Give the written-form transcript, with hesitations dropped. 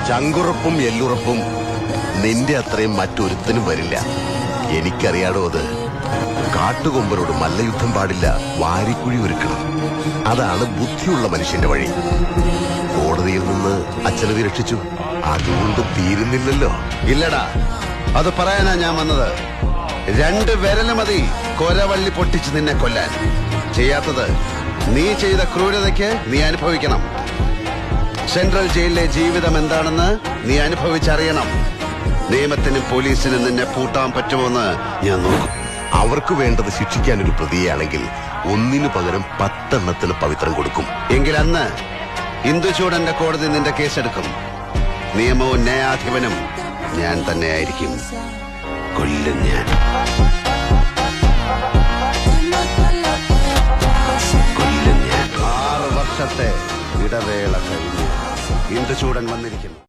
ചങ്കുറപ്പും എല്ലുറപ്പും നിന്റെ അത്രയും മറ്റൊരുത്തനും വരില്ല. എനിക്കറിയാടോ അത്. കാട്ടുകൊമ്പനോട് മല്ലയുദ്ധം പാടില്ല, വാരിക്കുഴി ഒരുക്കണം. അതാണ് ബുദ്ധിയുള്ള മനുഷ്യന്റെ വഴി. കോടതിയിൽ നിന്ന് അച്ഛനെ രക്ഷിച്ചു, അതുകൊണ്ട് തീരുന്നില്ലല്ലോ. ഇല്ലടാ, അത് പറയാനാ ഞാൻ വന്നത്. 2 വിരല് മതി കൊരവള്ളി പൊട്ടിച്ച് നിന്നെ കൊല്ലാൻ. ചെയ്യാത്തത് നീ ചെയ്ത ക്രൂരതയ്ക്ക് നീ അനുഭവിക്കണം. സെൻട്രൽ ജയിലിലെ ജീവിതം എന്താണെന്ന് നീ അനുഭവിച്ചറിയണം. നിയമത്തിനും പോലീസിനും നിന്നെ പൂട്ടാൻ പറ്റുമോന്ന് ഞാൻ നോക്കും. അവർക്ക് വേണ്ടത് ശിക്ഷിക്കാൻ ഒരു പ്രതിയാണെങ്കിൽ ഒന്നിനു പകരം 10 എണ്ണത്തിന് പവിത്രം കൊടുക്കും. എങ്കിൽ അന്ന് ഇന്ദുചൂടന്റെ കോടതി നിന്റെ കേസെടുക്കും. നിയമവും ന്യായാധിപനും ഞാൻ തന്നെയായിരിക്കും. കൊല്ലും ഞാൻ. കൊല്ലും ഞാൻ. 6 വർഷത്തെ ഇടവേള കഴിഞ്ഞ് ഇന്ദുചൂടൻ വന്നിരിക്കുന്നു.